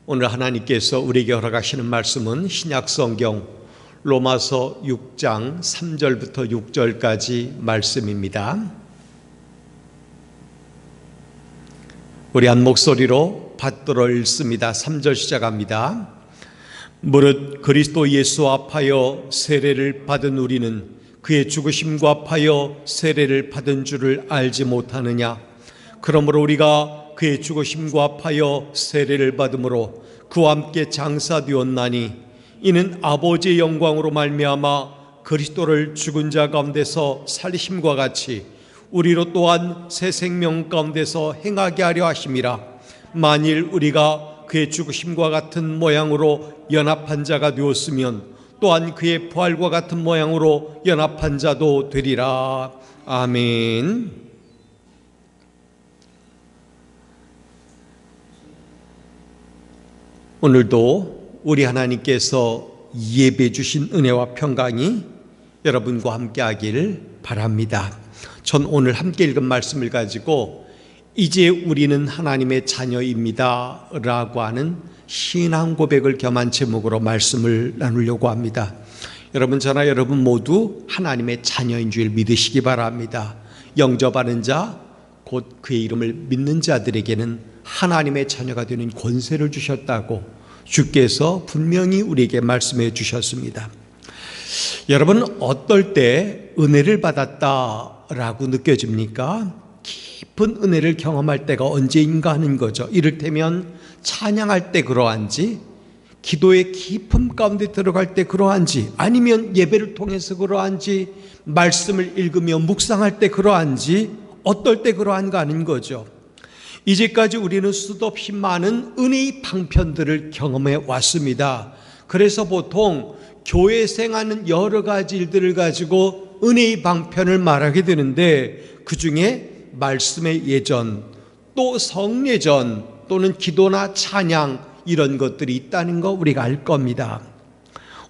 오늘 하나님께서 우리에게 허락하시는 말씀은 신약성경 로마서 6장 3절부터 6절까지 말씀입니다. 우리 한 목소리로 받들어 읽습니다. 3절 시작합니다. 무릇 그리스도 예수 합하여 세례를 받은 우리는 그의 죽으심과 합하여 세례를 받은 줄을 알지 못하느냐. 그러므로 우리가 그의 죽으심과 합하여 세례를 받음으로 그와 함께 장사되었나니 이는 아버지의 영광으로 말미암아 그리스도를 죽은 자 가운데서 살리심과 같이 우리로 또한 새 생명 가운데서 행하게 하려 하심이라. 만일 우리가 그의 죽으심과 같은 모양으로 연합한 자가 되었으면 또한 그의 부활과 같은 모양으로 연합한 자도 되리라. 아멘. 오늘도 우리 하나님께서 예배 주신 은혜와 평강이 여러분과 함께 하기를 바랍니다. 전 오늘 함께 읽은 말씀을 가지고 이제 우리는 하나님의 자녀입니다 라고 하는 신앙 고백을 겸한 제목으로 말씀을 나누려고 합니다. 여러분, 저나 여러분 모두 하나님의 자녀인 줄 믿으시기 바랍니다. 영접하는 자, 곧 그의 이름을 믿는 자들에게는 하나님의 자녀가 되는 권세를 주셨다고 주께서 분명히 우리에게 말씀해 주셨습니다. 여러분, 어떨 때 은혜를 받았다라고 느껴집니까? 깊은 은혜를 경험할 때가 언제인가 하는 거죠. 이를테면 찬양할 때 그러한지, 기도의 깊음 가운데 들어갈 때 그러한지, 아니면 예배를 통해서 그러한지, 말씀을 읽으며 묵상할 때 그러한지, 어떨 때 그러한가 하는 거죠. 이제까지 우리는 수도 없이 많은 은혜의 방편들을 경험해 왔습니다. 그래서 보통 교회 생하는 여러 가지 일들을 가지고 은혜의 방편을 말하게 되는데, 그 중에 말씀의 예전, 또 성례전, 또는 기도나 찬양, 이런 것들이 있다는 거 우리가 알 겁니다.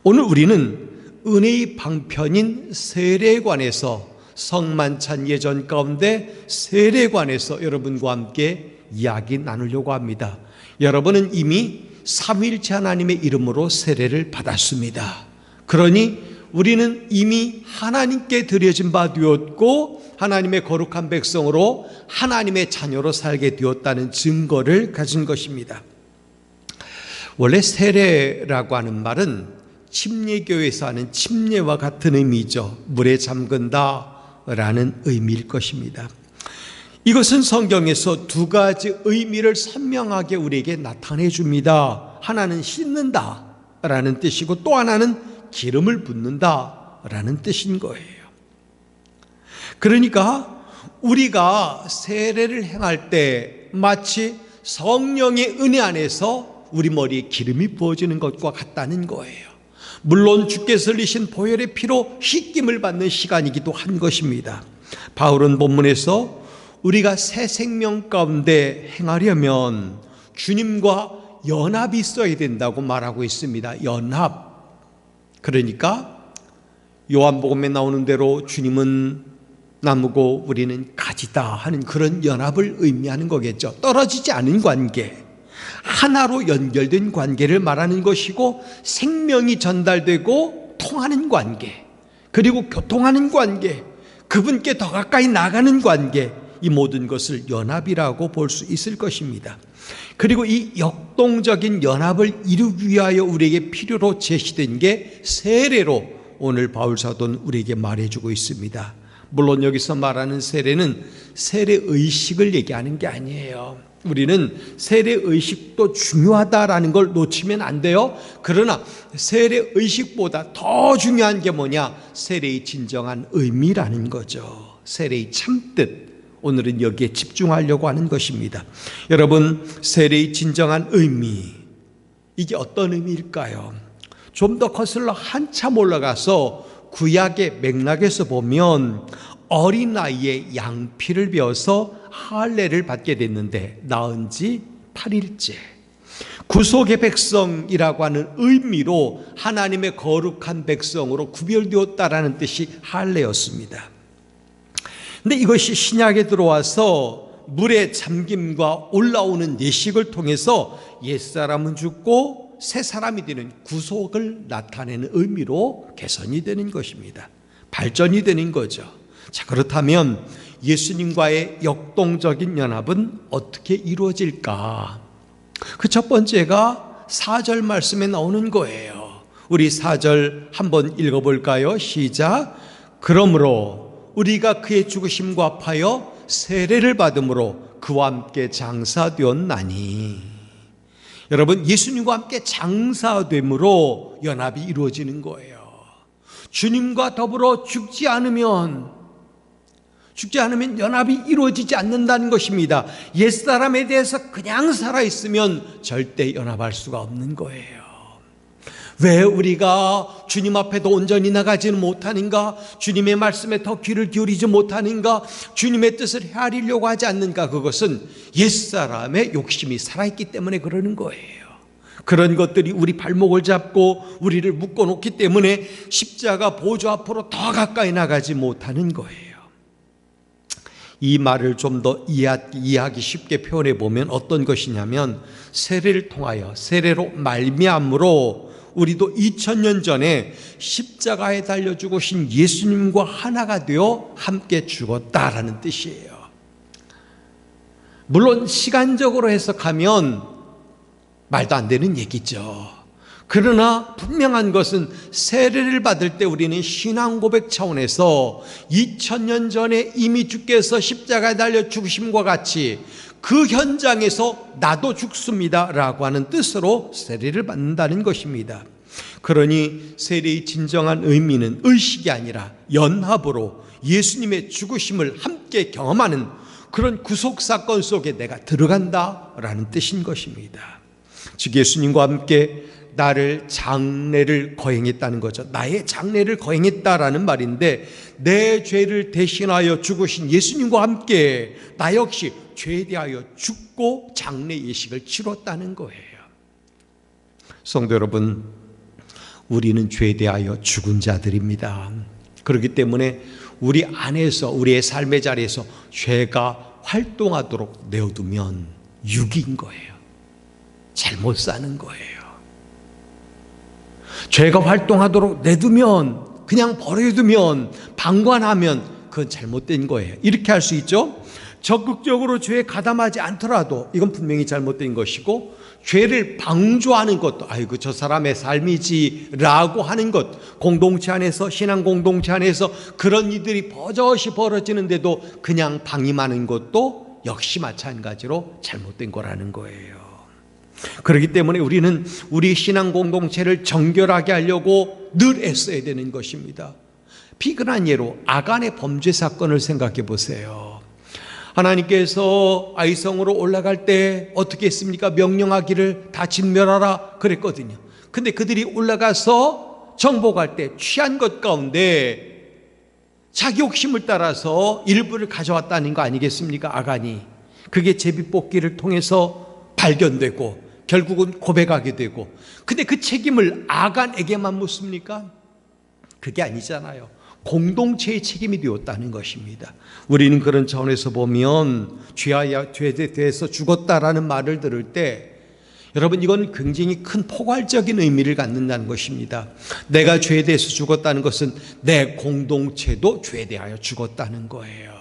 오늘 우리는 은혜의 방편인 세례에 관해서, 성만찬 예전 가운데 세례에 관해서 여러분과 함께 이야기 나누려고 합니다. 여러분은 이미 삼위일체 하나님의 이름으로 세례를 받았습니다. 그러니 우리는 이미 하나님께 드려진 바 되었고 하나님의 거룩한 백성으로 하나님의 자녀로 살게 되었다는 증거를 가진 것입니다. 원래 세례라고 하는 말은 침례교에서 하는 침례와 같은 의미죠. 물에 잠근다 라는 의미일 것입니다. 이것은 성경에서 두 가지 의미를 선명하게 우리에게 나타내 줍니다. 하나는 씻는다 라는 뜻이고, 또 하나는 기름을 붓는다 라는 뜻인 거예요. 그러니까 우리가 세례를 행할 때 마치 성령의 은혜 안에서 우리 머리에 기름이 부어지는 것과 같다는 거예요. 물론 주께서 흘리신 보혈의 피로 씻김을 받는 시간이기도 한 것입니다. 바울은 본문에서 우리가 새 생명 가운데 행하려면 주님과 연합이 있어야 된다고 말하고 있습니다. 연합. 그러니까 요한복음에 나오는 대로 주님은 나무고 우리는 가지다 하는 그런 연합을 의미하는 거겠죠. 떨어지지 않은 관계, 하나로 연결된 관계를 말하는 것이고, 생명이 전달되고 통하는 관계, 그리고 교통하는 관계, 그분께 더 가까이 나가는 관계, 이 모든 것을 연합이라고 볼 수 있을 것입니다. 그리고 이 역동적인 연합을 이루기 위하여 우리에게 필요로 제시된 게 세례로 오늘 바울 사도는 우리에게 말해주고 있습니다. 물론 여기서 말하는 세례는 세례의식을 얘기하는 게 아니에요. 우리는 세례의식도 중요하다라는 걸 놓치면 안 돼요. 그러나 세례의식보다 더 중요한 게 뭐냐? 세례의 진정한 의미라는 거죠. 세례의 참뜻. 오늘은 여기에 집중하려고 하는 것입니다. 여러분, 세례의 진정한 의미, 이게 어떤 의미일까요? 좀 더 거슬러 한참 올라가서 구약의 맥락에서 보면 어린 나이에 양피를 베어서 할례를 받게 됐는데 낳은 지 8일째, 구속의 백성이라고 하는 의미로 하나님의 거룩한 백성으로 구별되었다라는 뜻이 할례였습니다. 근데 이것이 신약에 들어와서 물의 잠김과 올라오는 내식을 통해서 옛사람은 죽고 새 사람이 되는 구속을 나타내는 의미로 개선이 되는 것입니다. 발전이 되는 거죠. 자, 그렇다면 예수님과의 역동적인 연합은 어떻게 이루어질까? 그 첫 번째가 4절 말씀에 나오는 거예요. 우리 4절 한번 읽어볼까요? 시작. 그러므로 우리가 그의 죽으심과 합하여 세례를 받음으로 그와 함께 장사되었나니. 여러분, 예수님과 함께 장사됨으로 연합이 이루어지는 거예요. 주님과 더불어 죽지 않으면 연합이 이루어지지 않는다는 것입니다. 옛사람에 대해서 그냥 살아있으면 절대 연합할 수가 없는 거예요. 왜 우리가 주님 앞에도 온전히 나가지는 못하는가? 주님의 말씀에 더 귀를 기울이지 못하는가? 주님의 뜻을 헤아리려고 하지 않는가? 그것은 옛사람의 욕심이 살아있기 때문에 그러는 거예요. 그런 것들이 우리 발목을 잡고 우리를 묶어놓기 때문에 십자가 보좌 앞으로 더 가까이 나가지 못하는 거예요. 이 말을 좀 더 이해하기 쉽게 표현해 보면 어떤 것이냐면, 세례를 통하여, 세례로 말미암으로 우리도 2000년 전에 십자가에 달려 죽으신 예수님과 하나가 되어 함께 죽었다라는 뜻이에요. 물론 시간적으로 해석하면 말도 안 되는 얘기죠. 그러나 분명한 것은 세례를 받을 때 우리는 신앙 고백 차원에서 2000년 전에 이미 주께서 십자가에 달려 죽으심과 같이 그 현장에서 나도 죽습니다 라고 하는 뜻으로 세례를 받는다는 것입니다. 그러니 세례의 진정한 의미는 의식이 아니라 연합으로 예수님의 죽으심을 함께 경험하는 그런 구속사건 속에 내가 들어간다라는 뜻인 것입니다. 즉 예수님과 함께 나를 장례를 거행했다는 거죠. 나의 장례를 거행했다라는 말인데, 내 죄를 대신하여 죽으신 예수님과 함께 나 역시 죄에 대하여 죽고 장례 예식을 치렀다는 거예요. 성도 여러분, 우리는 죄에 대하여 죽은 자들입니다. 그렇기 때문에 우리 안에서, 우리의 삶의 자리에서 죄가 활동하도록 내어두면 육인 거예요. 잘못 사는 거예요. 죄가 활동하도록 내두면, 그냥 버려두면, 방관하면 그건 잘못된 거예요. 이렇게 할 수 있죠. 적극적으로 죄에 가담하지 않더라도 이건 분명히 잘못된 것이고, 죄를 방조하는 것도 아이고 저 사람의 삶이지라고 하는 것, 공동체 안에서, 신앙 공동체 안에서 그런 일들이 버젓이 벌어지는데도 그냥 방임하는 것도 역시 마찬가지로 잘못된 거라는 거예요. 그렇기 때문에 우리는 우리 신앙 공동체를 정결하게 하려고 늘 애써야 되는 것입니다. 비근한 예로 아간의 범죄 사건을 생각해 보세요. 하나님께서 아이성으로 올라갈 때 어떻게 했습니까? 명령하기를 다 진멸하라 그랬거든요. 근데 그들이 올라가서 정복할 때 취한 것 가운데 자기 욕심을 따라서 일부를 가져왔다는 거 아니겠습니까? 아간이. 그게 제비뽑기를 통해서 발견되고 결국은 고백하게 되고, 근데 그 책임을 아간에게만 묻습니까? 그게 아니잖아요. 공동체의 책임이 되었다는 것입니다. 우리는 그런 차원에서 보면 죄에 대해서 죽었다라는 말을 들을 때, 여러분 이건 굉장히 큰 포괄적인 의미를 갖는다는 것입니다. 내가 죄에 대해서 죽었다는 것은 내 공동체도 죄에 대하여 죽었다는 거예요.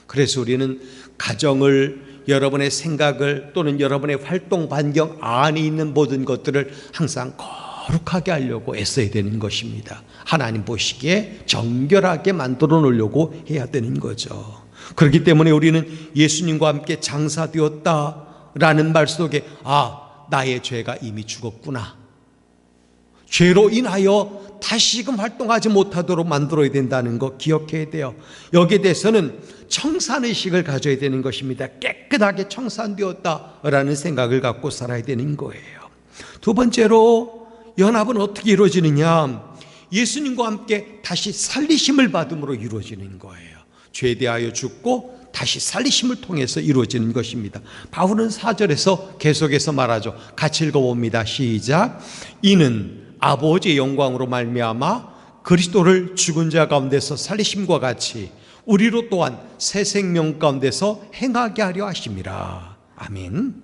그래서 우리는 가정을, 여러분의 생각을, 또는 여러분의 활동 반경 안에 있는 모든 것들을 항상 거룩하게 하려고 애써야 되는 것입니다. 하나님 보시기에 정결하게 만들어 놓으려고 해야 되는 거죠. 그렇기 때문에 우리는 예수님과 함께 장사되었다라는 말 속에 나의 죄가 이미 죽었구나, 죄로 인하여 다시금 활동하지 못하도록 만들어야 된다는 거 기억해야 돼요. 여기에 대해서는 청산의식을 가져야 되는 것입니다. 깨끗하게 청산되었다라는 생각을 갖고 살아야 되는 거예요. 두 번째로 연합은 어떻게 이루어지느냐? 예수님과 함께 다시 살리심을 받음으로 이루어지는 거예요. 죄에 대하여 죽고 다시 살리심을 통해서 이루어지는 것입니다. 바울은 4절에서 계속해서 말하죠. 같이 읽어봅니다. 시작. 이는 아버지의 영광으로 말미암아 그리스도를 죽은 자 가운데서 살리심과 같이 우리로 또한 새 생명 가운데서 행하게 하려 하심이라. 아멘.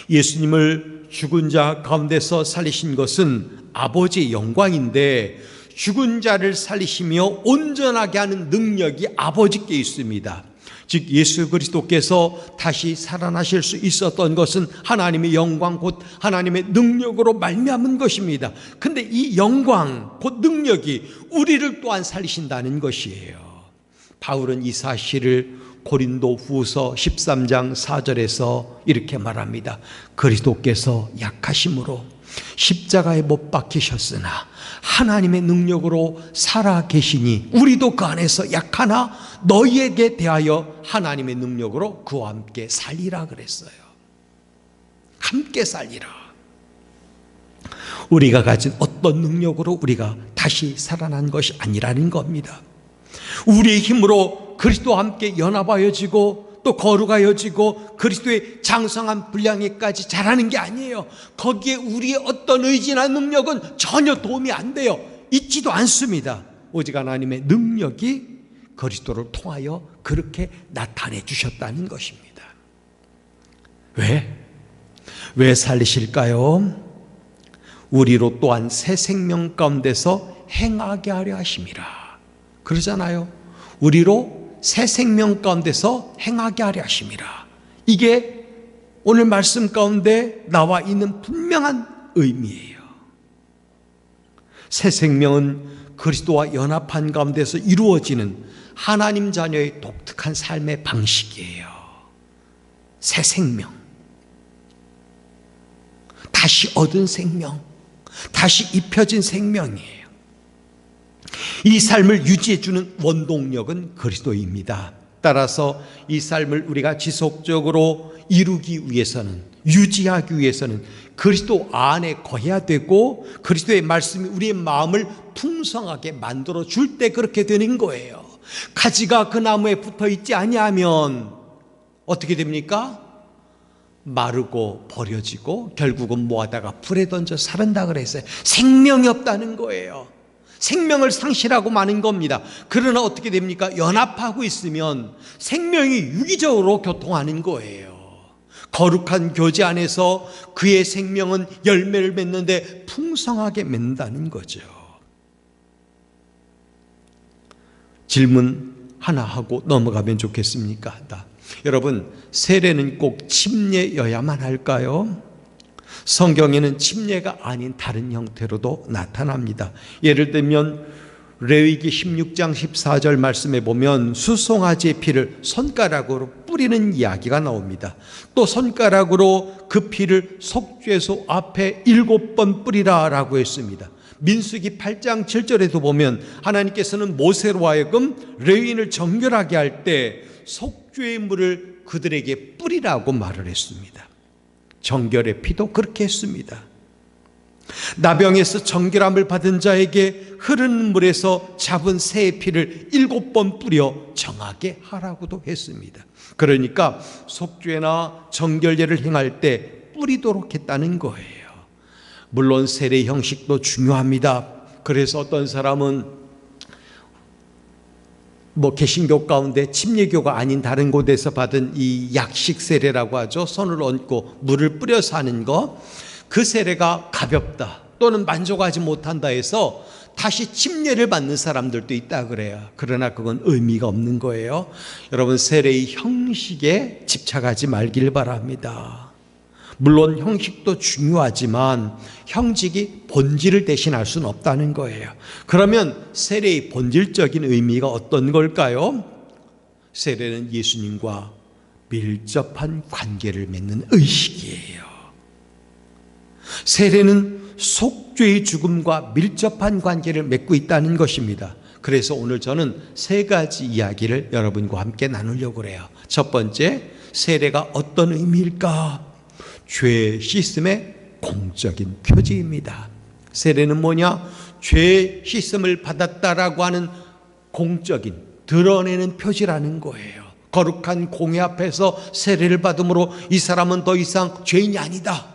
예수님을 죽은 자 가운데서 살리신 것은 아버지의 영광인데, 죽은 자를 살리시며 온전하게 하는 능력이 아버지께 있습니다. 즉 예수 그리스도께서 다시 살아나실 수 있었던 것은 하나님의 영광 곧 하나님의 능력으로 말미암은 것입니다. 근데 이 영광 곧 능력이 우리를 또한 살리신다는 것이에요. 바울은 이 사실을 고린도 후서 13장 4절에서 이렇게 말합니다. 그리스도께서 약하심으로 십자가에 못 박히셨으나 하나님의 능력으로 살아 계시니 우리도 그 안에서 약하나 너희에게 대하여 하나님의 능력으로 그와 함께 살리라 그랬어요. 함께 살리라. 우리가 가진 어떤 능력으로 우리가 다시 살아난 것이 아니라는 겁니다. 우리의 힘으로 그리스도와 함께 연합하여지고 또 거룩하여지고 그리스도의 장성한 분량에까지 자라는 게 아니에요. 거기에 우리의 어떤 의지나 능력은 전혀 도움이 안 돼요. 있지도 않습니다. 오직 하나님의 능력이 그리스도를 통하여 그렇게 나타내 주셨다는 것입니다. 왜 살리실까요? 우리로 또한 새 생명 가운데서 행하게 하려 하심이라. 그러잖아요. 우리로 새 생명 가운데서 행하게 하려 하심이라. 이게 오늘 말씀 가운데 나와 있는 분명한 의미예요. 새 생명은 그리스도와 연합한 가운데서 이루어지는 하나님 자녀의 독특한 삶의 방식이에요. 새 생명, 다시 얻은 생명, 다시 입혀진 생명이에요. 이 삶을 유지해주는 원동력은 그리스도입니다. 따라서 이 삶을 우리가 지속적으로 이루기 위해서는, 유지하기 위해서는 그리스도 안에 거해야 되고 그리스도의 말씀이 우리의 마음을 풍성하게 만들어 줄 때 그렇게 되는 거예요. 가지가 그 나무에 붙어 있지 아니하면 어떻게 됩니까? 마르고 버려지고 결국은 모아다가 불에 던져 사른다 그랬어요. 생명이 없다는 거예요. 생명을 상실하고 마는 겁니다. 그러나 어떻게 됩니까? 연합하고 있으면 생명이 유기적으로 교통하는 거예요. 거룩한 교제 안에서 그의 생명은 열매를 맺는데 풍성하게 맺는다는 거죠. 질문 하나 하고 넘어가면 좋겠습니까? 여러분, 세례는 꼭 침례여야만 할까요? 성경에는 침례가 아닌 다른 형태로도 나타납니다. 예를 들면 레위기 16장 14절 말씀에 보면 수송아지의 피를 손가락으로 뿌리는 이야기가 나옵니다. 또 손가락으로 그 피를 속죄소 앞에 7번 뿌리라 라고 했습니다. 민수기 8장 7절에도 보면 하나님께서는 모세로 하여금 레위인을 정결하게 할 때 속죄의 물을 그들에게 뿌리라고 말을 했습니다. 정결의 피도 그렇게 했습니다. 나병에서 정결함을 받은 자에게 흐르는 물에서 잡은 새의 피를 7번 뿌려 정하게 하라고도 했습니다. 그러니까 속죄나 정결제를 행할 때 뿌리도록 했다는 거예요. 물론 세례 형식도 중요합니다. 그래서 어떤 사람은 개신교 가운데 침례교가 아닌 다른 곳에서 받은 이 약식 세례라고 하죠. 손을 얹고 물을 뿌려서 하는 거, 그 세례가 가볍다 또는 만족하지 못한다 해서 다시 침례를 받는 사람들도 있다 그래요. 그러나 그건 의미가 없는 거예요. 여러분, 세례의 형식에 집착하지 말길 바랍니다. 물론 형식도 중요하지만 형식이 본질을 대신할 수는 없다는 거예요. 그러면 세례의 본질적인 의미가 어떤 걸까요? 세례는 예수님과 밀접한 관계를 맺는 의식이에요. 세례는 속죄의 죽음과 밀접한 관계를 맺고 있다는 것입니다. 그래서 오늘 저는 3가지 이야기를 여러분과 함께 나누려고 해요. 첫 번째, 세례가 어떤 의미일까? 죄 씻음의 공적인 표지입니다. 세례는 뭐냐? 죄 씻음을 받았다라고 하는 공적인, 드러내는 표지라는 거예요. 거룩한 공회 앞에서 세례를 받음으로 이 사람은 더 이상 죄인이 아니다,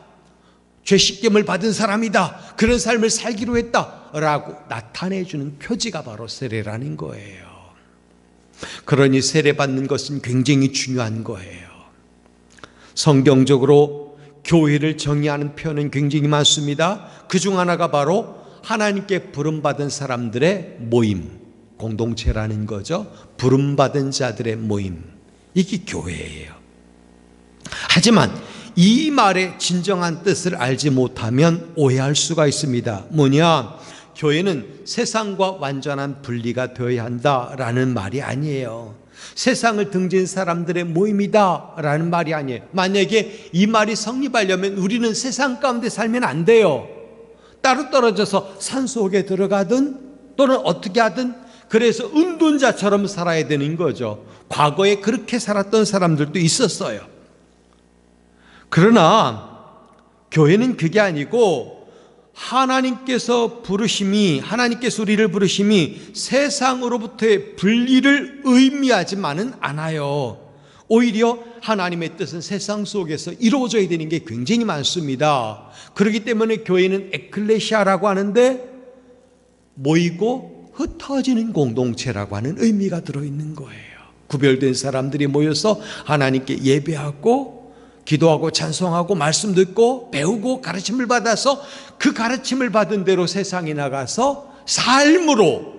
죄 씻김을 받은 사람이다, 그런 삶을 살기로 했다라고 나타내주는 표지가 바로 세례라는 거예요. 그러니 세례받는 것은 굉장히 중요한 거예요. 성경적으로 교회를 정의하는 표현은 굉장히 많습니다. 그중 하나가 바로 하나님께 부름받은 사람들의 모임, 공동체라는 거죠. 부름받은 자들의 모임, 이게 교회예요. 하지만 이 말의 진정한 뜻을 알지 못하면 오해할 수가 있습니다. 뭐냐? 교회는 세상과 완전한 분리가 되어야 한다라는 말이 아니에요. 세상을 등진 사람들의 모임이다라는 말이 아니에요. 만약에 이 말이 성립하려면 우리는 세상 가운데 살면 안 돼요. 따로 떨어져서 산속에 들어가든 또는 어떻게 하든 그래서 은둔자처럼 살아야 되는 거죠. 과거에 그렇게 살았던 사람들도 있었어요. 그러나 교회는 그게 아니고 하나님께서 우리를 부르심이 세상으로부터의 분리를 의미하지만은 않아요. 오히려 하나님의 뜻은 세상 속에서 이루어져야 되는 게 굉장히 많습니다. 그렇기 때문에 교회는 에클레시아라고 하는데 모이고 흩어지는 공동체라고 하는 의미가 들어있는 거예요. 구별된 사람들이 모여서 하나님께 예배하고 기도하고 찬송하고 말씀 듣고 배우고 가르침을 받아서 그 가르침을 받은 대로 세상에 나가서 삶으로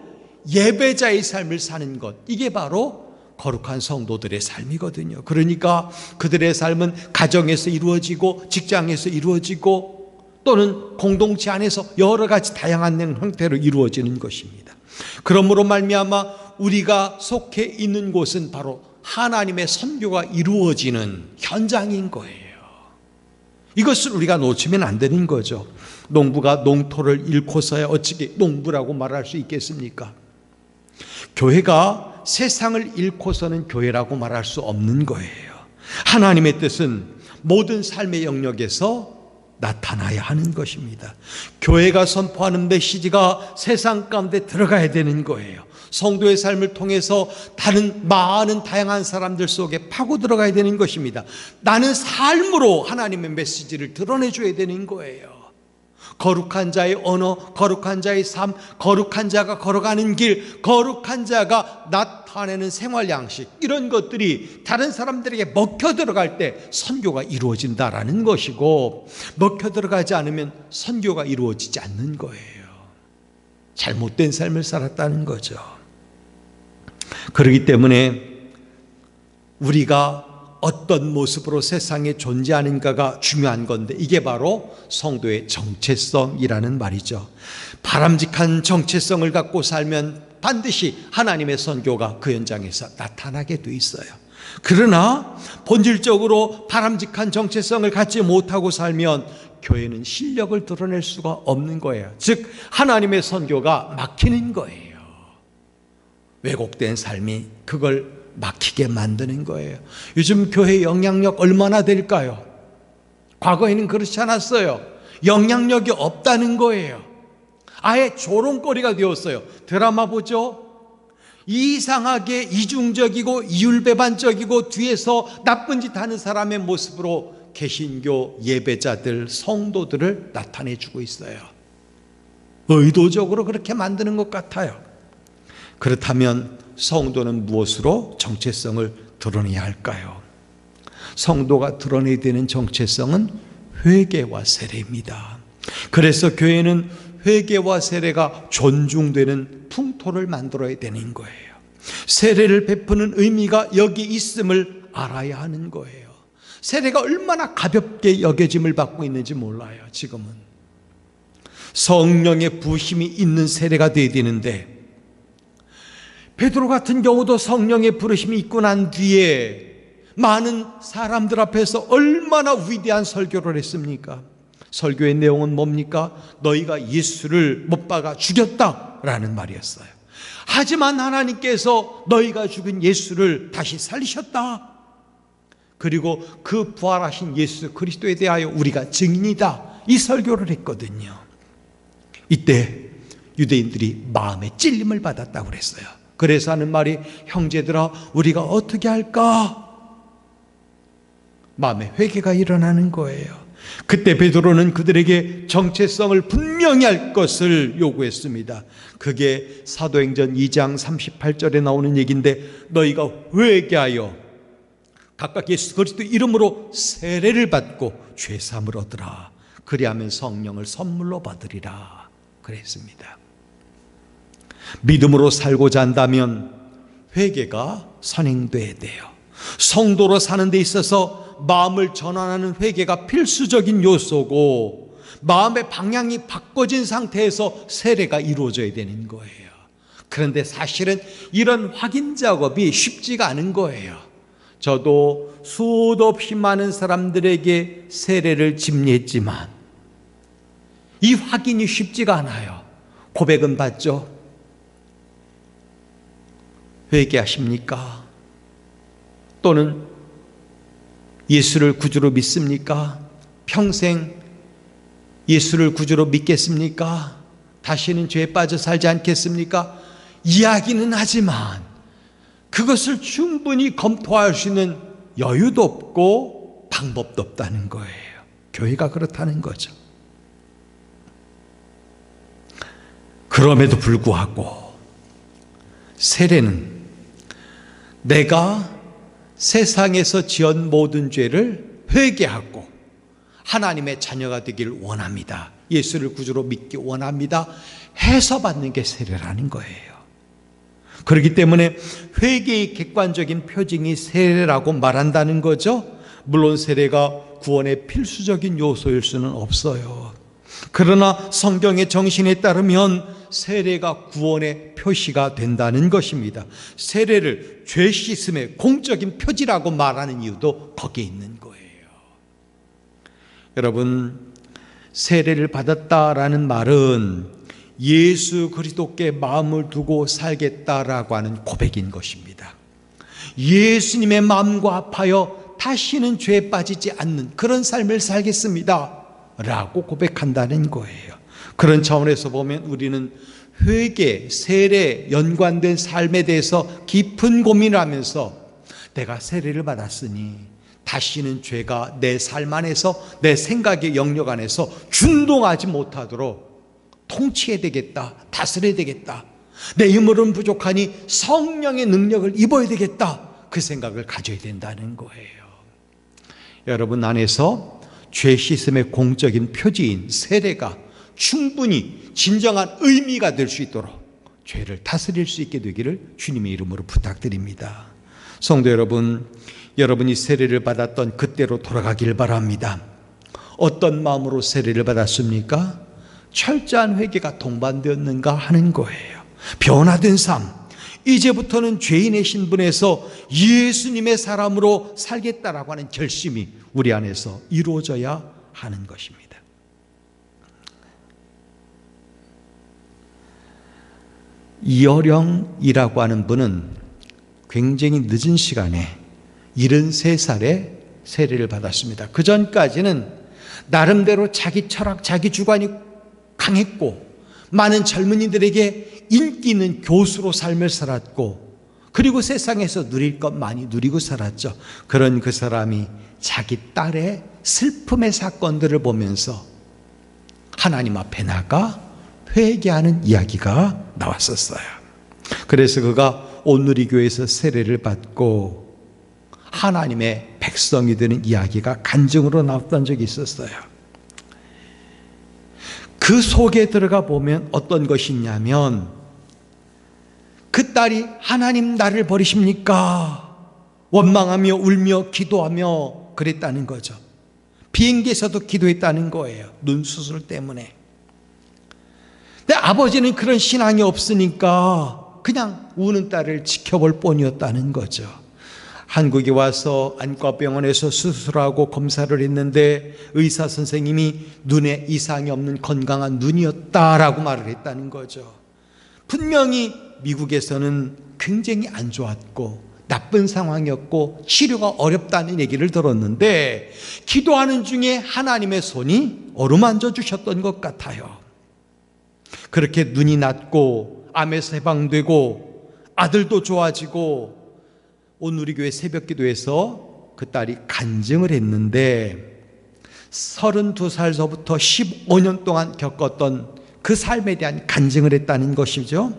예배자의 삶을 사는 것, 이게 바로 거룩한 성도들의 삶이거든요. 그러니까 그들의 삶은 가정에서 이루어지고 직장에서 이루어지고 또는 공동체 안에서 여러 가지 다양한 형태로 이루어지는 것입니다. 그러므로 말미암아 우리가 속해 있는 곳은 바로 하나님의 선교가 이루어지는 현장인 거예요. 이것을 우리가 놓치면 안 되는 거죠. 농부가 농토를 잃고서야 어찌게 농부라고 말할 수 있겠습니까? 교회가 세상을 잃고서는 교회라고 말할 수 없는 거예요. 하나님의 뜻은 모든 삶의 영역에서 나타나야 하는 것입니다. 교회가 선포하는 메시지가 세상 가운데 들어가야 되는 거예요. 성도의 삶을 통해서 많은 다양한 사람들 속에 파고 들어가야 되는 것입니다. 나는 삶으로 하나님의 메시지를 드러내줘야 되는 거예요. 거룩한 자의 언어, 거룩한 자의 삶, 거룩한 자가 걸어가는 길, 거룩한 자가 나타내는 생활 양식, 이런 것들이 다른 사람들에게 먹혀 들어갈 때 선교가 이루어진다라는 것이고, 먹혀 들어가지 않으면 선교가 이루어지지 않는 거예요. 잘못된 삶을 살았다는 거죠. 그렇기 때문에 우리가 어떤 모습으로 세상에 존재하는가가 중요한 건데, 이게 바로 성도의 정체성이라는 말이죠. 바람직한 정체성을 갖고 살면 반드시 하나님의 선교가 그 현장에서 나타나게 돼 있어요. 그러나 본질적으로 바람직한 정체성을 갖지 못하고 살면 교회는 실력을 드러낼 수가 없는 거예요. 즉 하나님의 선교가 막히는 거예요. 왜곡된 삶이 그걸 막히게 만드는 거예요. 요즘 교회 영향력 얼마나 될까요? 과거에는 그렇지 않았어요. 영향력이 없다는 거예요. 아예 조롱거리가 되었어요. 드라마 보죠? 이상하게 이중적이고 이율배반적이고 뒤에서 나쁜 짓 하는 사람의 모습으로 개신교 예배자들, 성도들을 나타내주고 있어요. 의도적으로 그렇게 만드는 것 같아요. 그렇다면 성도는 무엇으로 정체성을 드러내야 할까요? 성도가 드러내야 되는 정체성은 회개와 세례입니다. 그래서 교회는 회개와 세례가 존중되는 풍토를 만들어야 되는 거예요. 세례를 베푸는 의미가 여기 있음을 알아야 하는 거예요. 세례가 얼마나 가볍게 여겨짐을 받고 있는지 몰라요. 지금은 성령의 부심이 있는 세례가 되어야 되는데, 베드로 같은 경우도 성령의 부르심이 있고 난 뒤에 많은 사람들 앞에서 얼마나 위대한 설교를 했습니까? 설교의 내용은 뭡니까? 너희가 예수를 못 박아 죽였다라는 말이었어요. 하지만 하나님께서 너희가 죽은 예수를 다시 살리셨다. 그리고 그 부활하신 예수 그리스도에 대하여 우리가 증인이다. 이 설교를 했거든요. 이때 유대인들이 마음에 찔림을 받았다고 그랬어요. 그래서 하는 말이, 형제들아 우리가 어떻게 할까? 마음에 회개가 일어나는 거예요. 그때 베드로는 그들에게 정체성을 분명히 할 것을 요구했습니다. 그게 사도행전 2장 38절에 나오는 얘기인데, 너희가 회개하여 각각 예수 그리스도 이름으로 세례를 받고 죄 사함을 얻으라. 그리하면 성령을 선물로 받으리라 그랬습니다. 믿음으로 살고자 한다면 회개가 선행돼야 돼요. 성도로 사는 데 있어서 마음을 전환하는 회개가 필수적인 요소고, 마음의 방향이 바꿔진 상태에서 세례가 이루어져야 되는 거예요. 그런데 사실은 이런 확인 작업이 쉽지가 않은 거예요. 저도 수도 없이 많은 사람들에게 세례를 집례했지만 이 확인이 쉽지가 않아요. 고백은 받죠? 회개하십니까? 또는 예수를 구주로 믿습니까? 평생 예수를 구주로 믿겠습니까? 다시는 죄에 빠져 살지 않겠습니까? 이야기는 하지만 그것을 충분히 검토할 수 있는 여유도 없고 방법도 없다는 거예요. 교회가 그렇다는 거죠. 그럼에도 불구하고 세례는 내가 세상에서 지은 모든 죄를 회개하고 하나님의 자녀가 되기를 원합니다, 예수를 구주로 믿기 원합니다 해서 받는 게 세례라는 거예요. 그렇기 때문에 회개의 객관적인 표징이 세례라고 말한다는 거죠. 물론 세례가 구원의 필수적인 요소일 수는 없어요. 그러나 성경의 정신에 따르면 세례가 구원의 표시가 된다는 것입니다. 세례를 죄 씻음의 공적인 표지라고 말하는 이유도 거기에 있는 거예요. 여러분, 세례를 받았다라는 말은 예수 그리스도께 마음을 두고 살겠다라고 하는 고백인 것입니다. 예수님의 마음과 합하여 다시는 죄에 빠지지 않는 그런 삶을 살겠습니다 라고 고백한다는 거예요. 그런 차원에서 보면 우리는 회개, 세례 연관된 삶에 대해서 깊은 고민을 하면서 내가 세례를 받았으니 다시는 죄가 내 삶 안에서, 내 생각의 영역 안에서 준동하지 못하도록 통치해야 되겠다, 다스려야 되겠다, 내 힘으로는 부족하니 성령의 능력을 입어야 되겠다, 그 생각을 가져야 된다는 거예요. 여러분 안에서 죄 씻음의 공적인 표지인 세례가 충분히 진정한 의미가 될 수 있도록 죄를 다스릴 수 있게 되기를 주님의 이름으로 부탁드립니다. 성도 여러분, 여러분이 세례를 받았던 그때로 돌아가길 바랍니다. 어떤 마음으로 세례를 받았습니까? 철저한 회개가 동반되었는가 하는 거예요. 변화된 삶, 이제부터는 죄인의 신분에서 예수님의 사람으로 살겠다라고 하는 결심이 우리 안에서 이루어져야 하는 것입니다. 이어령이라고 하는 분은 굉장히 늦은 시간에 73살에 세례를 받았습니다. 그 전까지는 나름대로 자기 철학, 자기 주관이 강했고 많은 젊은이들에게 인기 있는 교수로 삶을 살았고, 그리고 세상에서 누릴 것 많이 누리고 살았죠. 그런 그 사람이 자기 딸의 슬픔의 사건들을 보면서 하나님 앞에 나가 회개하는 이야기가 나왔었어요. 그래서 그가 온누리교회에서 세례를 받고 하나님의 백성이 되는 이야기가 간증으로 나왔던 적이 있었어요. 그 속에 들어가 보면 어떤 것이 있냐면, 그 딸이 하나님 나를 버리십니까? 원망하며 울며 기도하며 그랬다는 거죠. 비행기에서도 기도했다는 거예요. 눈 수술 때문에. 근데 아버지는 그런 신앙이 없으니까 그냥 우는 딸을 지켜볼 뿐이었다는 거죠. 한국에 와서 안과병원에서 수술하고 검사를 했는데 의사 선생님이 눈에 이상이 없는 건강한 눈이었다라고 말을 했다는 거죠. 분명히 미국에서는 굉장히 안 좋았고 나쁜 상황이었고 치료가 어렵다는 얘기를 들었는데, 기도하는 중에 하나님의 손이 어루만져 주셨던 것 같아요. 그렇게 눈이 낫고 암에서 해방되고 아들도 좋아지고 온누리교회 새벽기도에서 그 딸이 간증을 했는데, 32살서부터 15년 동안 겪었던 그 삶에 대한 간증을 했다는 것이죠.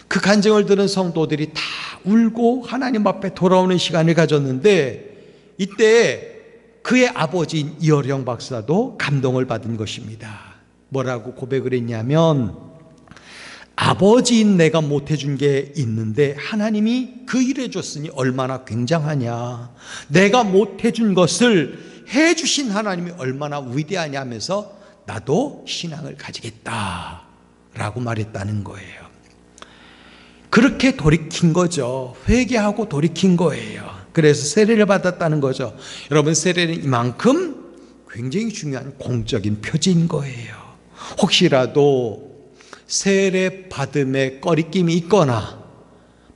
그 간증을 들은 성도들이 다 울고 하나님 앞에 돌아오는 시간을 가졌는데, 이때 그의 아버지인 이어령 박사도 감동을 받은 것입니다. 뭐라고 고백을 했냐면, 아버지인 내가 못해준 게 있는데 하나님이 그 일을 해줬으니 얼마나 굉장하냐, 내가 못해준 것을 해주신 하나님이 얼마나 위대하냐 하면서 나도 신앙을 가지겠다 라고 말했다는 거예요. 그렇게 돌이킨 거죠. 회개하고 돌이킨 거예요. 그래서 세례를 받았다는 거죠. 여러분, 세례는 이만큼 굉장히 중요한 공적인 표지인 거예요. 혹시라도 세례 받음에 꺼리낌이 있거나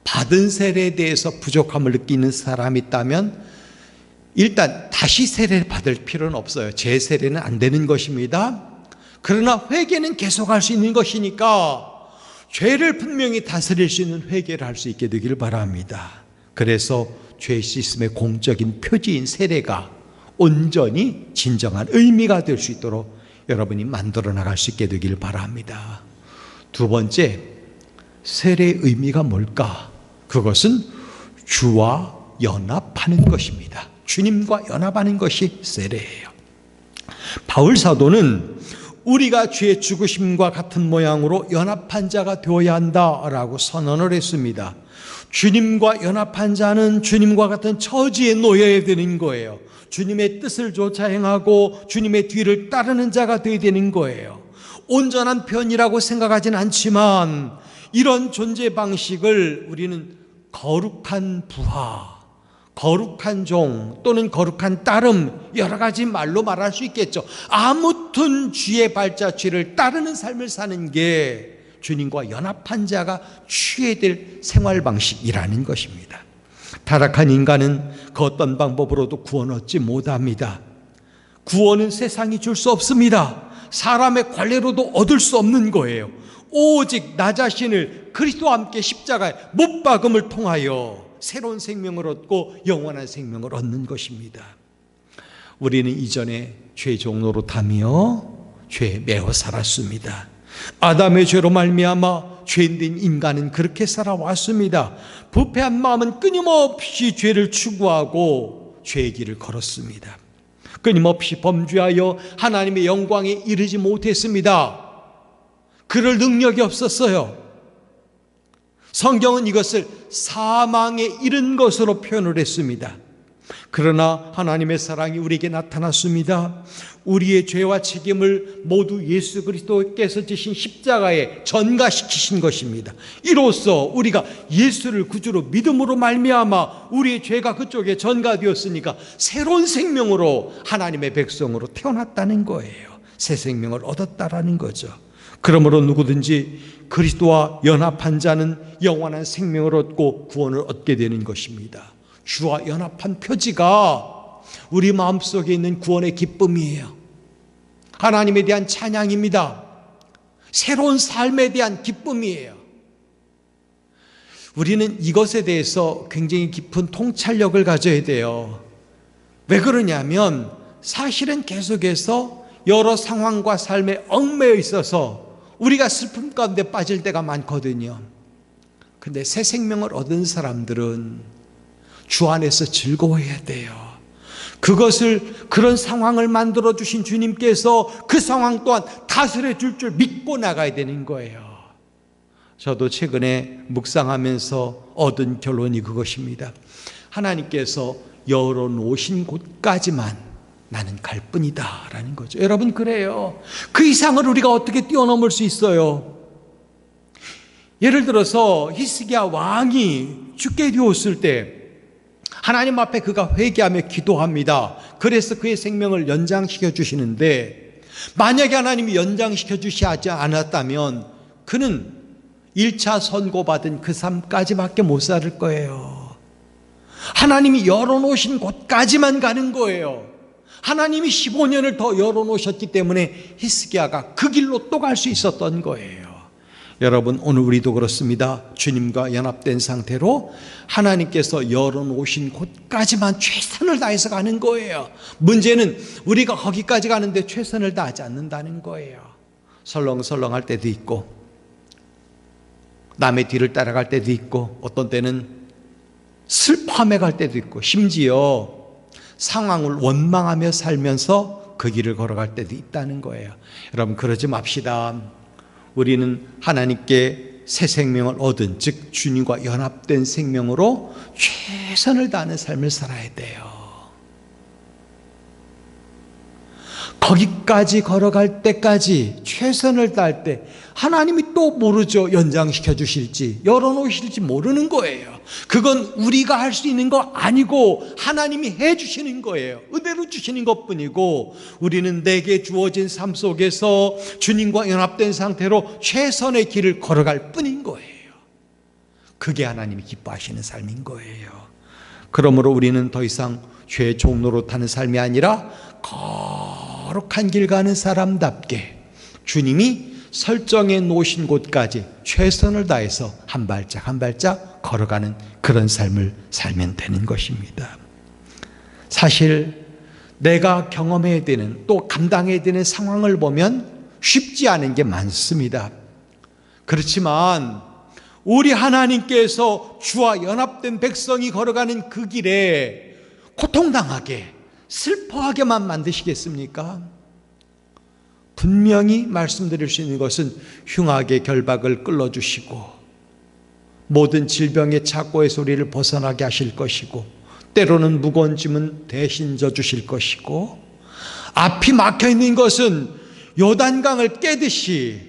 받은 세례에 대해서 부족함을 느끼는 사람이 있다면 일단 다시 세례를 받을 필요는 없어요. 재세례는 안 되는 것입니다. 그러나 회개는 계속할 수 있는 것이니까 죄를 분명히 다스릴 수 있는 회개를 할 수 있게 되기를 바랍니다. 그래서 죄 씻음의 공적인 표지인 세례가 온전히 진정한 의미가 될 수 있도록 여러분이 만들어 나갈 수 있게 되기를 바랍니다. 두 번째, 세례의 의미가 뭘까? 그것은 주와 연합하는 것입니다. 주님과 연합하는 것이 세례예요. 바울 사도는 우리가 주의 죽으심과 같은 모양으로 연합한 자가 되어야 한다라고 선언을 했습니다. 주님과 연합한 자는 주님과 같은 처지에 놓여야 되는 거예요. 주님의 뜻을 좇아 행하고 주님의 뒤를 따르는 자가 되어야 되는 거예요. 온전한 편이라고 생각하진 않지만 이런 존재 방식을 우리는 거룩한 부하, 거룩한 종 또는 거룩한 따름, 여러 가지 말로 말할 수 있겠죠. 아무튼 주의 발자취를 따르는 삶을 사는 게 주님과 연합한 자가 취해야 될 생활 방식이라는 것입니다. 타락한 인간은 그 어떤 방법으로도 구원 얻지 못합니다. 구원은 세상이 줄 수 없습니다. 사람의 관례로도 얻을 수 없는 거예요. 오직 나 자신을 그리스도와 함께 십자가에 못 박음을 통하여 새로운 생명을 얻고 영원한 생명을 얻는 것입니다. 우리는 이전에 죄 종로로 다며 죄에 매어 살았습니다. 아담의 죄로 말미암아 죄인된 인간은 그렇게 살아왔습니다. 부패한 마음은 끊임없이 죄를 추구하고 죄의 길을 걸었습니다. 끊임없이 범죄하여 하나님의 영광에 이르지 못했습니다. 그럴 능력이 없었어요. 성경은 이것을 사망에 이른 것으로 표현을 했습니다. 그러나 하나님의 사랑이 우리에게 나타났습니다. 우리의 죄와 책임을 모두 예수 그리스도께서 지신 십자가에 전가시키신 것입니다. 이로써 우리가 예수를 구주로 믿음으로 말미암아 우리의 죄가 그쪽에 전가되었으니까 새로운 생명으로 하나님의 백성으로 태어났다는 거예요. 새 생명을 얻었다라는 거죠. 그러므로 누구든지 그리스도와 연합한 자는 영원한 생명을 얻고 구원을 얻게 되는 것입니다. 주와 연합한 표지가 우리 마음속에 있는 구원의 기쁨이에요. 하나님에 대한 찬양입니다. 새로운 삶에 대한 기쁨이에요. 우리는 이것에 대해서 굉장히 깊은 통찰력을 가져야 돼요. 왜 그러냐면 사실은 계속해서 여러 상황과 삶에 얽매여 있어서 우리가 슬픔 가운데 빠질 때가 많거든요. 근데 새 생명을 얻은 사람들은 주 안에서 즐거워해야 돼요. 그런 상황을 만들어 주신 주님께서 그 상황 또한 다스려 줄 줄 믿고 나가야 되는 거예요. 저도 최근에 묵상하면서 얻은 결론이 그것입니다. 하나님께서 열어놓으신 곳까지만 나는 갈 뿐이다 라는 거죠. 여러분, 그래요. 그 이상을 우리가 어떻게 뛰어넘을 수 있어요? 예를 들어서 히스기야 왕이 죽게 되었을 때 하나님 앞에 그가 회개하며 기도합니다. 그래서 그의 생명을 연장시켜 주시는데, 만약에 하나님이 연장시켜 주시지 않았다면 그는 1차 선고받은 그 삶까지밖에 못 살 거예요. 하나님이 열어놓으신 곳까지만 가는 거예요. 하나님이 15년을 더 열어놓으셨기 때문에 히스기야가 그 길로 또 갈 수 있었던 거예요. 여러분, 오늘 우리도 그렇습니다. 주님과 연합된 상태로 하나님께서 열어놓으신 곳까지만 최선을 다해서 가는 거예요. 문제는 우리가 거기까지 가는데 최선을 다하지 않는다는 거예요. 설렁설렁할 때도 있고, 남의 뒤를 따라갈 때도 있고, 어떤 때는 슬퍼하며 갈 때도 있고, 심지어 상황을 원망하며 살면서 그 길을 걸어갈 때도 있다는 거예요. 여러분, 그러지 맙시다. 우리는 하나님께 새 생명을 얻은, 즉 주님과 연합된 생명으로 최선을 다하는 삶을 살아야 돼요. 거기까지 걸어갈 때까지 최선을 다할 때 하나님이 또 모르죠. 연장시켜 주실지 열어놓으실지 모르는 거예요. 그건 우리가 할 수 있는 거 아니고 하나님이 해 주시는 거예요. 은혜로 주시는 것뿐이고, 우리는 내게 주어진 삶 속에서 주님과 연합된 상태로 최선의 길을 걸어갈 뿐인 거예요. 그게 하나님이 기뻐하시는 삶인 거예요. 그러므로 우리는 더 이상 죄의 종로로 타는 삶이 아니라 거룩한 길 가는 사람답게 주님이 설정해 놓으신 곳까지 최선을 다해서 한 발짝 한 발짝 걸어가는 그런 삶을 살면 되는 것입니다. 사실 내가 경험해야 되는, 또 감당해야 되는 상황을 보면 쉽지 않은 게 많습니다. 그렇지만 우리 하나님께서 주와 연합된 백성이 걸어가는 그 길에 고통당하게, 슬퍼하게만 만드시겠습니까? 분명히 말씀드릴 수 있는 것은 흉악의 결박을 끌어주시고 모든 질병의 착고에서 우리를 벗어나게 하실 것이고, 때로는 무거운 짐은 대신 져주실 것이고, 앞이 막혀있는 것은 요단강을 깨듯이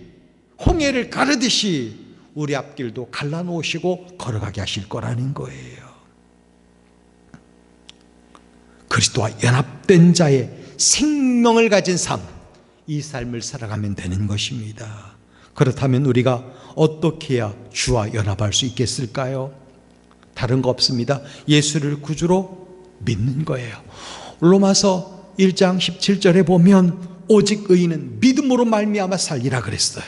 홍해를 가르듯이 우리 앞길도 갈라놓으시고 걸어가게 하실 거라는 거예요. 그리스도와 연합된 자의 생명을 가진 삶, 이 삶을 살아가면 되는 것입니다. 그렇다면 우리가 어떻게 해야 주와 연합할 수 있겠을까요? 다른 거 없습니다. 예수를 구주로 믿는 거예요. 로마서 1장 17절에 보면 오직 의인은 믿음으로 말미암아 살리라 그랬어요.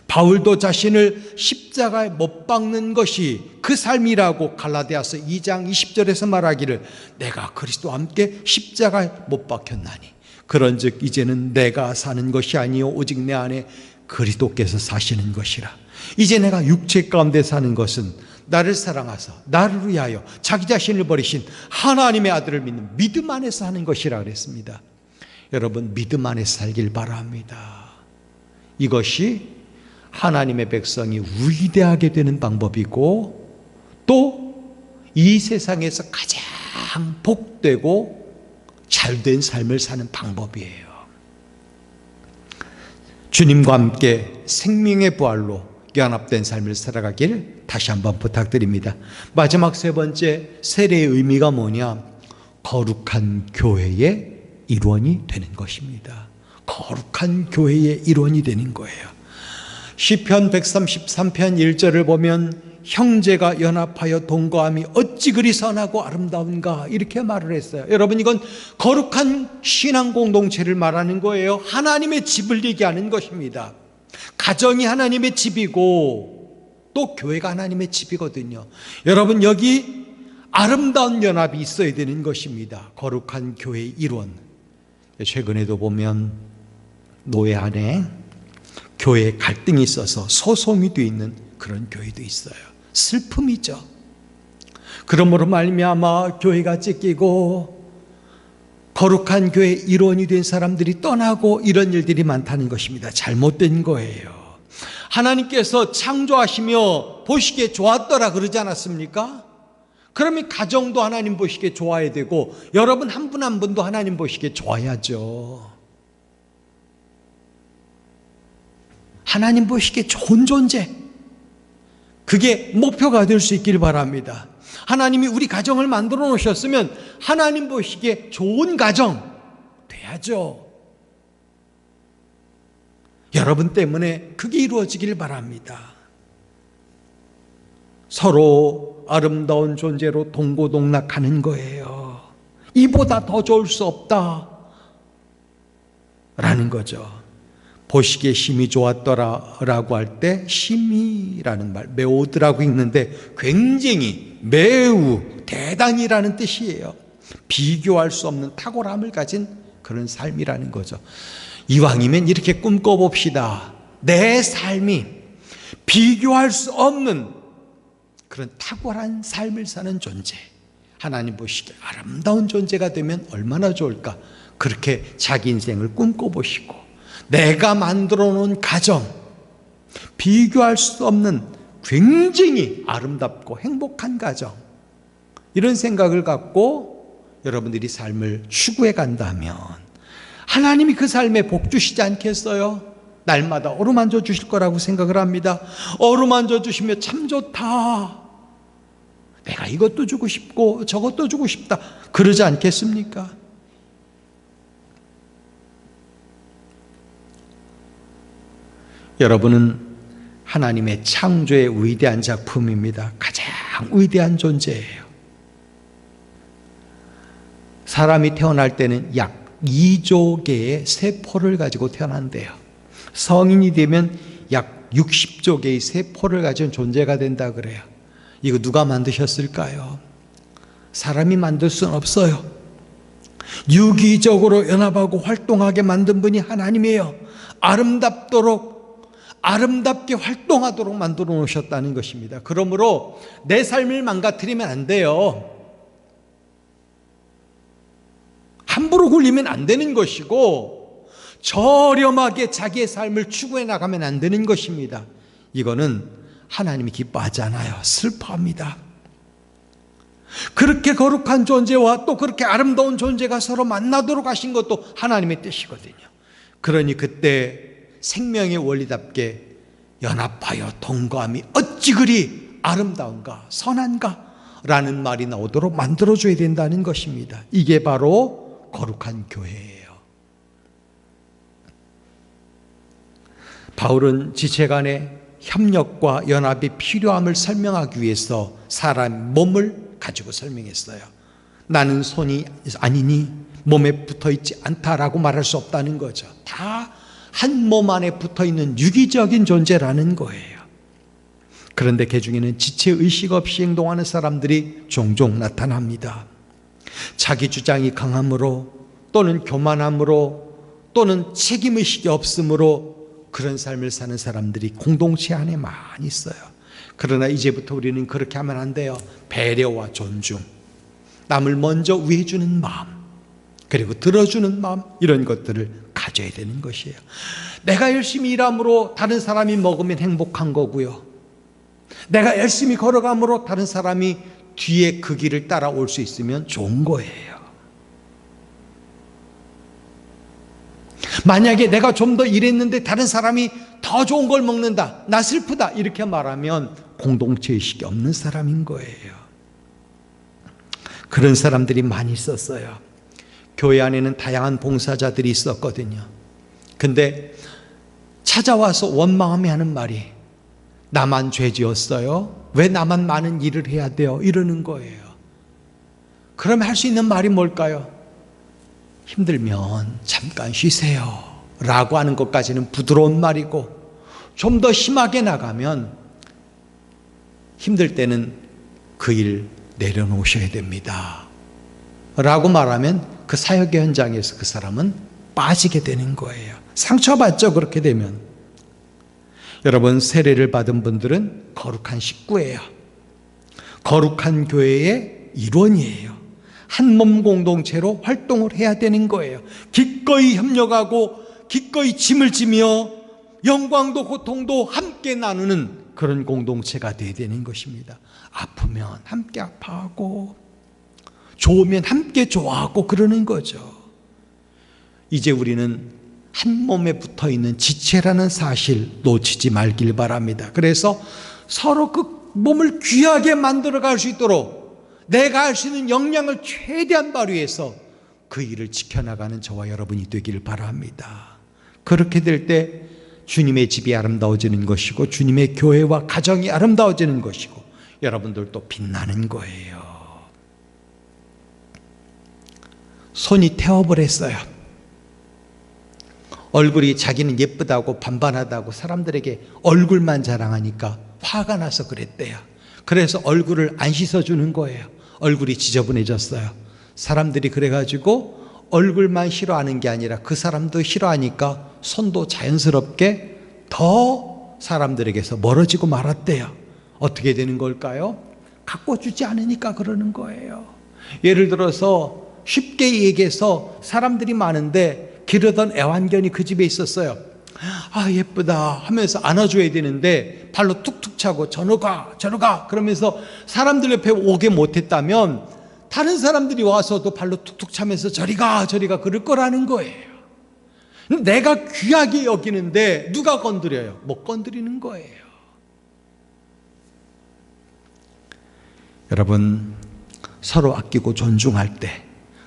바울도 자신을 십자가에 못 박는 것이 그 삶이라고 갈라디아서 2장 20절에서 말하기를, 내가 그리스도와 함께 십자가에 못 박혔나니 그런즉 이제는 내가 사는 것이 아니요 오직 내 안에 그리스도께서 사시는 것이라. 이제 내가 육체 가운데 사는 것은 나를 사랑하사 나를 위하여 자기 자신을 버리신 하나님의 아들을 믿는 믿음 안에서 하는 것이라 그랬습니다. 여러분, 믿음 안에서 살길 바랍니다. 이것이 하나님의 백성이 위대하게 되는 방법이고, 또 이 세상에서 가장 복되고 잘된 삶을 사는 방법이에요. 주님과 함께 생명의 부활로 연합된 삶을 살아가길 다시 한번 부탁드립니다. 마지막 세 번째, 세례의 의미가 뭐냐? 거룩한 교회의 일원이 되는 것입니다. 거룩한 교회의 일원이 되는 거예요. 시편 133편 1절을 보면 형제가 연합하여 동거함이 어찌 그리 선하고 아름다운가, 이렇게 말을 했어요. 여러분, 이건 거룩한 신앙 공동체를 말하는 거예요. 하나님의 집을 얘기하는 것입니다. 가정이 하나님의 집이고 또 교회가 하나님의 집이거든요. 여러분, 여기 아름다운 연합이 있어야 되는 것입니다. 거룩한 교회의 일원. 최근에도 보면 노예 안에 교회에 갈등이 있어서 소송이 되어 있는 그런 교회도 있어요. 슬픔이죠. 그러므로 말미암아 교회가 찢기고 거룩한 교회의 일원이 된 사람들이 떠나고 이런 일들이 많다는 것입니다. 잘못된 거예요. 하나님께서 창조하시며 보시기에 좋았더라 그러지 않았습니까? 그러면 가정도 하나님 보시기에 좋아야 되고, 여러분 한 분 한 분도 하나님 보시기에 좋아야죠. 하나님 보시기에 좋은 존재, 그게 목표가 될 수 있길 바랍니다. 하나님이 우리 가정을 만들어 놓으셨으면 하나님 보시기에 좋은 가정 돼야죠. 여러분 때문에 그게 이루어지길 바랍니다. 서로 아름다운 존재로 동고동락하는 거예요. 이보다 더 좋을 수 없다 라는 거죠. 보시기에 심히 좋았더라라고 할 때 심히라는 말, 매우드라고 읽는데 굉장히, 매우, 대단히라는 뜻이에요. 비교할 수 없는 탁월함을 가진 그런 삶이라는 거죠. 이왕이면 이렇게 꿈꿔봅시다. 내 삶이 비교할 수 없는 그런 탁월한 삶을 사는 존재, 하나님 보시기에 아름다운 존재가 되면 얼마나 좋을까. 그렇게 자기 인생을 꿈꿔보시고, 내가 만들어 놓은 가정, 비교할 수 없는 굉장히 아름답고 행복한 가정, 이런 생각을 갖고 여러분들이 삶을 추구해 간다면 하나님이 그 삶에 복 주시지 않겠어요? 날마다 어루만져 주실 거라고 생각을 합니다. 어루만져 주시면 참 좋다, 내가 이것도 주고 싶고 저것도 주고 싶다, 그러지 않겠습니까? 여러분은 하나님의 창조의 위대한 작품입니다. 가장 위대한 존재예요. 사람이 태어날 때는 약 2조 개의 세포를 가지고 태어난대요. 성인이 되면 약 60조 개의 세포를 가진 존재가 된다 그래요. 이거 누가 만드셨을까요? 사람이 만들 수는 없어요. 유기적으로 연합하고 활동하게 만든 분이 하나님이에요. 아름답게 활동하도록 만들어 놓으셨다는 것입니다. 그러므로 내 삶을 망가뜨리면 안 돼요. 함부로 굴리면 안 되는 것이고, 저렴하게 자기의 삶을 추구해 나가면 안 되는 것입니다. 이거는 하나님이 기뻐하지 않아요. 슬퍼합니다. 그렇게 거룩한 존재와 또 그렇게 아름다운 존재가 서로 만나도록 하신 것도 하나님의 뜻이거든요. 그러니 그때 생명의 원리답게 연합하여 동거함이 어찌 그리 아름다운가, 선한가 라는 말이 나오도록 만들어줘야 된다는 것입니다. 이게 바로 거룩한 교회예요. 바울은 지체 간의 협력과 연합이 필요함을 설명하기 위해서 사람 몸을 가지고 설명했어요. 나는 손이 아니니 몸에 붙어있지 않다라고 말할 수 없다는 거죠. 다 한 몸 안에 붙어있는 유기적인 존재라는 거예요. 그런데 그 중에는 지체의식 없이 행동하는 사람들이 종종 나타납니다. 자기 주장이 강함으로, 또는 교만함으로, 또는 책임의식이 없음으로 그런 삶을 사는 사람들이 공동체 안에 많이 있어요. 그러나 이제부터 우리는 그렇게 하면 안 돼요. 배려와 존중, 남을 먼저 위해주는 마음, 그리고 들어주는 마음, 이런 것들을 가져야 되는 것이에요. 내가 열심히 일함으로 다른 사람이 먹으면 행복한 거고요, 내가 열심히 걸어감으로 다른 사람이 뒤에 그 길을 따라올 수 있으면 좋은 거예요. 만약에 내가 좀 더 일했는데 다른 사람이 더 좋은 걸 먹는다, 나 슬프다, 이렇게 말하면 공동체의식이 없는 사람인 거예요. 그런 사람들이 많이 있었어요. 교회 안에는 다양한 봉사자들이 있었거든요. 근데 찾아와서 원망하며 하는 말이, 나만 죄 지었어요? 왜 나만 많은 일을 해야 돼요? 이러는 거예요. 그러면 할 수 있는 말이 뭘까요? 힘들면 잠깐 쉬세요 라고 하는 것까지는 부드러운 말이고, 좀 더 심하게 나가면 힘들 때는 그 일 내려놓으셔야 됩니다 라고 말하면 그 사역의 현장에서 그 사람은 빠지게 되는 거예요. 상처받죠, 그렇게 되면. 여러분, 세례를 받은 분들은 거룩한 식구예요. 거룩한 교회의 일원이에요. 한 몸 공동체로 활동을 해야 되는 거예요. 기꺼이 협력하고 기꺼이 짐을 지며 영광도 고통도 함께 나누는 그런 공동체가 되어야 되는 것입니다. 아프면 함께 아파하고 좋으면 함께 좋아하고 그러는 거죠. 이제 우리는 한 몸에 붙어있는 지체라는 사실 놓치지 말길 바랍니다. 그래서 서로 그 몸을 귀하게 만들어갈 수 있도록 내가 할 수 있는 역량을 최대한 발휘해서 그 일을 지켜나가는 저와 여러분이 되길 바랍니다. 그렇게 될 때 주님의 집이 아름다워지는 것이고, 주님의 교회와 가정이 아름다워지는 것이고, 여러분들도 빛나는 거예요. 손이 태워버렸어요. 얼굴이 자기는 예쁘다고 반반하다고 사람들에게 얼굴만 자랑하니까 화가 나서 그랬대요. 그래서 얼굴을 안 씻어주는 거예요. 얼굴이 지저분해졌어요. 사람들이 그래가지고 얼굴만 싫어하는 게 아니라 그 사람도 싫어하니까 손도 자연스럽게 더 사람들에게서 멀어지고 말았대요. 어떻게 되는 걸까요? 갖고 주지 않으니까 그러는 거예요. 예를 들어서 쉽게 얘기해서 사람들이 많은데 기르던 애완견이 그 집에 있었어요. 아, 예쁘다 하면서 안아줘야 되는데 발로 툭툭 차고 저로 가 그러면서 사람들 옆에 오게 못했다면 다른 사람들이 와서도 발로 툭툭 차면서 저리 가 그럴 거라는 거예요. 내가 귀하게 여기는데 누가 건드려요? 못 건드리는 거예요. 여러분, 서로 아끼고 존중할 때,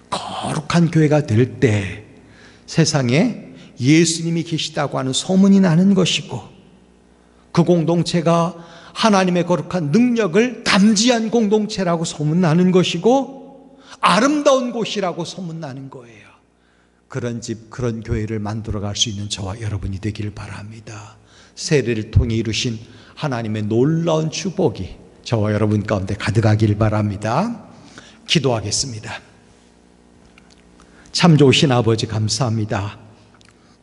거룩한 교회가 될 때 세상에 예수님이 계시다고 하는 소문이 나는 것이고, 그 공동체가 하나님의 거룩한 능력을 감지한 공동체라고 소문나는 것이고, 아름다운 곳이라고 소문나는 거예요. 그런 집, 그런 교회를 만들어갈 수 있는 저와 여러분이 되기를 바랍니다. 세례를 통해 이루신 하나님의 놀라운 축복이 저와 여러분 가운데 가득하길 바랍니다. 기도하겠습니다. 참 좋으신 아버지, 감사합니다.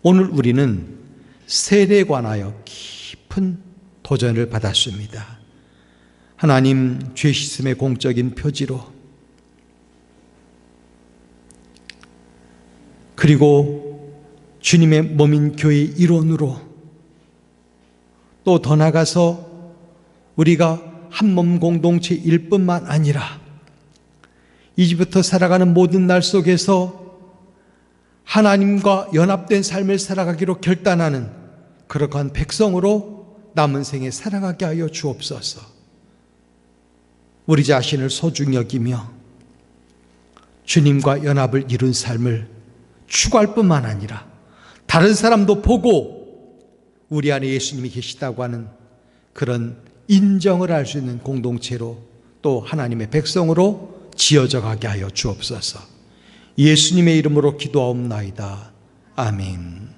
오늘 우리는 세례에 관하여 깊은 도전을 받았습니다. 하나님, 죄 씻음의 공적인 표지로, 그리고 주님의 몸인 교회의 일원으로, 또 더 나아가서 우리가 한 몸 공동체일 뿐만 아니라 이제부터 살아가는 모든 날 속에서 하나님과 연합된 삶을 살아가기로 결단하는 그러한 백성으로 남은 생에 살아가게 하여 주옵소서. 우리 자신을 소중히 여기며 주님과 연합을 이룬 삶을 추구할 뿐만 아니라 다른 사람도 보고 우리 안에 예수님이 계시다고 하는 그런 인정을 할 수 있는 공동체로, 또 하나님의 백성으로 지어져 가게 하여 주옵소서. 예수님의 이름으로 기도하옵나이다. 아멘.